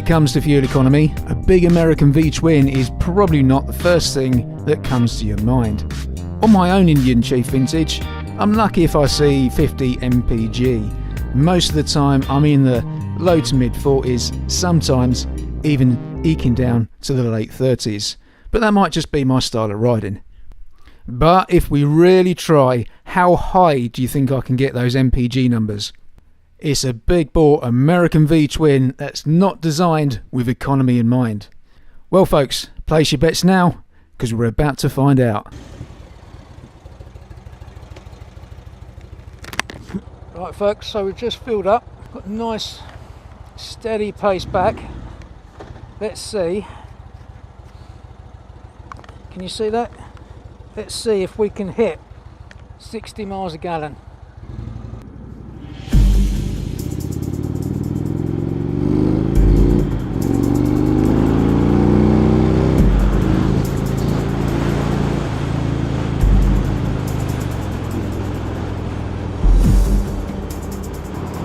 it comes to fuel economy, a big American V-twin is probably not the first thing that comes to your mind. On my own Indian Chief vintage, I'm lucky if I see 50 MPG. Most of the time I'm in the low to mid 40s, sometimes even eking down to the late 30s. But that might just be my style of riding. But if we really try, how high do you think I can get those MPG numbers? It's a big bore American V-twin that's not designed with economy in mind. Well folks, place your bets now, because we're about to find out. Right folks, so we've just filled up, got a nice steady pace back. Let's see, can you see that? Let's see if we can hit 60 miles a gallon.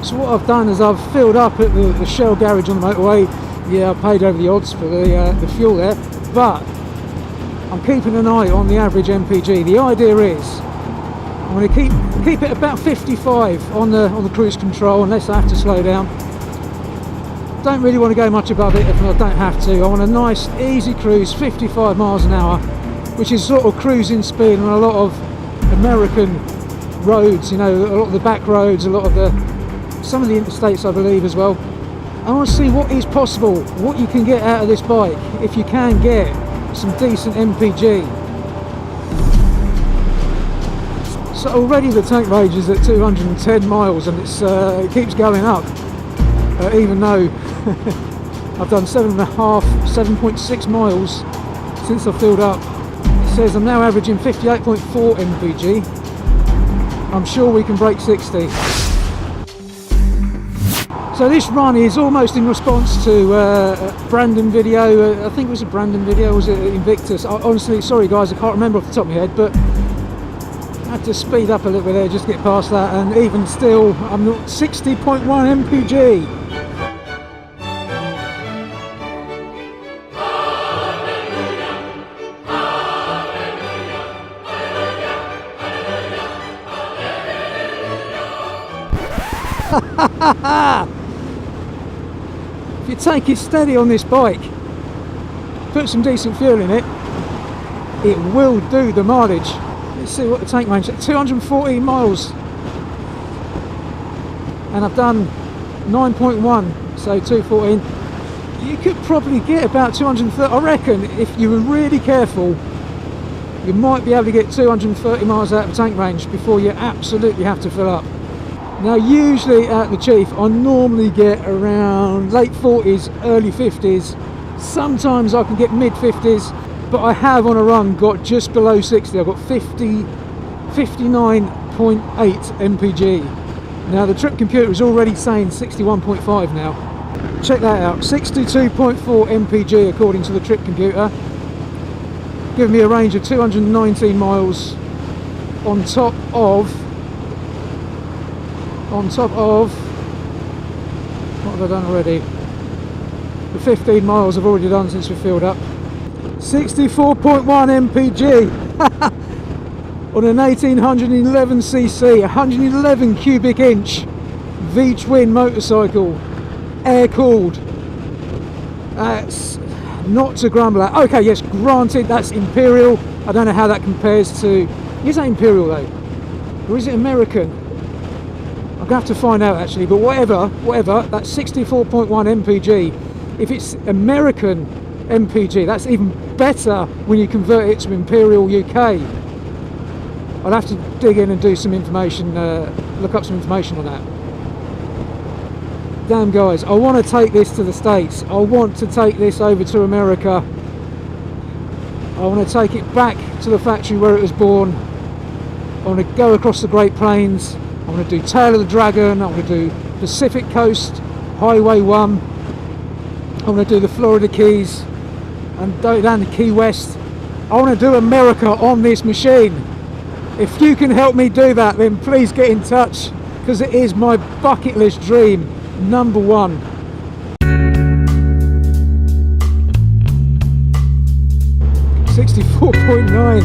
So what I've done is I've filled up at the Shell garage on the motorway. Yeah, I paid over the odds for the fuel there, but I'm keeping an eye on the average MPG. The idea is I'm going to keep it about 55 on the cruise control unless I have to slow down. Don't really want to go much above it if I don't have to. I want a nice easy cruise, 55 miles an hour, which is sort of cruising speed on a lot of American roads, you know, a lot of the back roads, some of the interstates I believe as well. I want to see what is possible, what you can get out of this bike if you can get some decent MPG. So already the tank range is at 210 miles and it keeps going up, even though I've done 7.6 miles since I filled up. It says I'm now averaging 58.4 MPG. I'm sure we can break 60. So this run is almost in response to a Brandon video. I think it was a Brandon video, was it Invictus? Honestly, sorry guys, I can't remember off the top of my head, but I had to speed up a little bit there just to get past that, and even still, I'm at 60.1 MPG. If you take it steady on this bike, put some decent fuel in it, it will do the mileage. Let's see what the tank range is. 214 miles, and I've done 9.1, so 214. You could probably get about 230. I reckon if you were really careful, you might be able to get 230 miles out of tank range before you absolutely have to fill up. Now usually at the Chief I normally get around late 40s, early 50s. Sometimes I can get mid 50s, but I have on a run got just below 60. I've got 59.8 MPG. Now the trip computer is already saying 61.5 now. Check that out, 62.4 MPG according to the trip computer. Giving me a range of 219 miles on top of what have I done already? The 15 miles I've already done since we filled up. 64.1 MPG on an 1811cc, 111 cubic inch V-twin motorcycle, air cooled. That's not to grumble at. Okay, yes, granted that's Imperial. I don't know how that compares to, is that Imperial though? Or is it American? I'm going to have to find out actually, but whatever, that's 64.1 MPG. If it's American MPG, that's even better when you convert it to Imperial UK. I'll have to dig in and do some information, look up some information on that. Damn guys, I want to take this to the States. I want to take this over to America. I want to take it back to the factory where it was born. I want to go across the Great Plains. I want to do Tail of the Dragon. I want to do Pacific Coast, Highway 1. I want to do the Florida Keys and down to Key West. I want to do America on this machine. If you can help me do that, then please get in touch, because it is my bucket list dream #1. 64.9.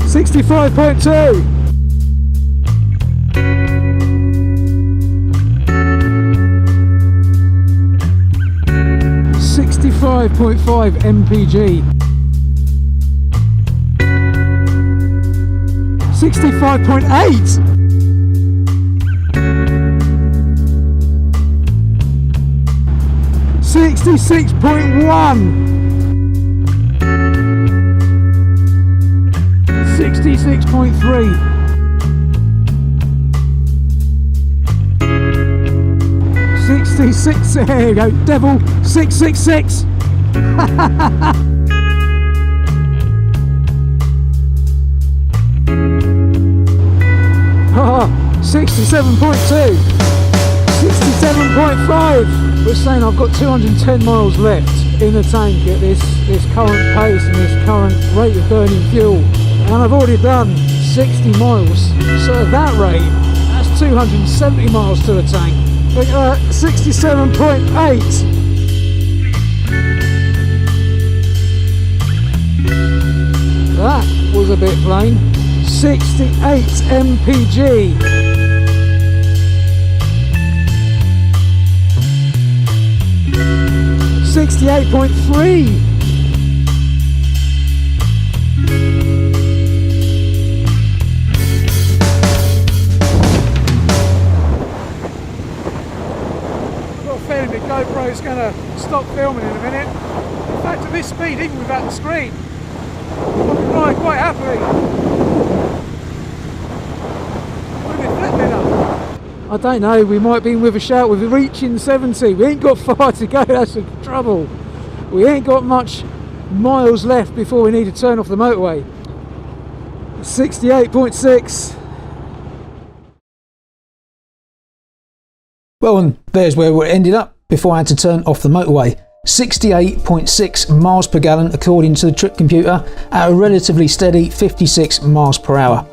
65.2. 65.5 MPG. 65.8. 66.1. 66.3. 66, there you go, Devil 666. Oh, 67.2. 67.5. We're saying I've got 210 miles left in the tank at this current pace and this current rate of burning fuel, and I've already done 60 miles, so at that rate that's 270 miles to the tank. Look at that, 67.8. That was a bit plain. 68 MPG. 68.3. 've got a feeling the GoPro is going to stop filming in a minute. In fact, at this speed, even without the screen, I can ride quite happily. I don't know, we might be with a shout with reaching 70. We ain't got far to go, that's the trouble. We ain't got much miles left before we need to turn off the motorway. 68.6. Well, and there's where we ended up before I had to turn off the motorway. 68.6 miles per gallon according to the trip computer at a relatively steady 56 miles per hour.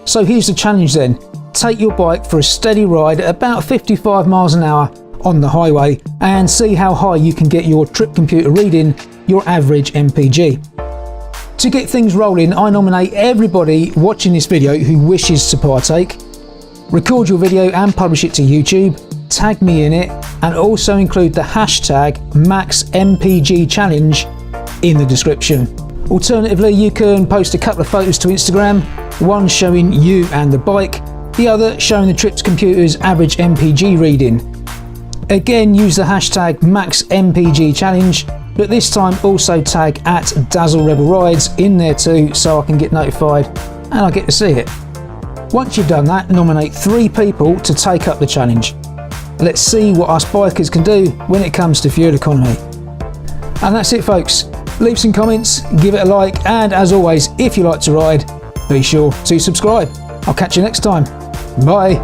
So here's the challenge then. Take your bike for a steady ride at about 55 miles an hour on the highway and see how high you can get your trip computer reading your average MPG. To get things rolling, I nominate everybody watching this video who wishes to partake. Record your video and publish it to YouTube, tag me in it, and also include the hashtag maxmpgchallenge in the description. Alternatively, you can post a couple of photos to Instagram, one showing you and the bike, the other showing the trip's computer's average MPG reading. Again, use the hashtag maxmpgchallenge, but this time also tag at Dazzle Rebel Rides in there too, so I can get notified and I get to see it. Once you've done that, nominate 3 people to take up the challenge. Let's see what us bikers can do when it comes to fuel economy. And that's it, folks. Leave some comments, give it a like, and as always, if you like to ride, be sure to subscribe. I'll catch you next time. Bye.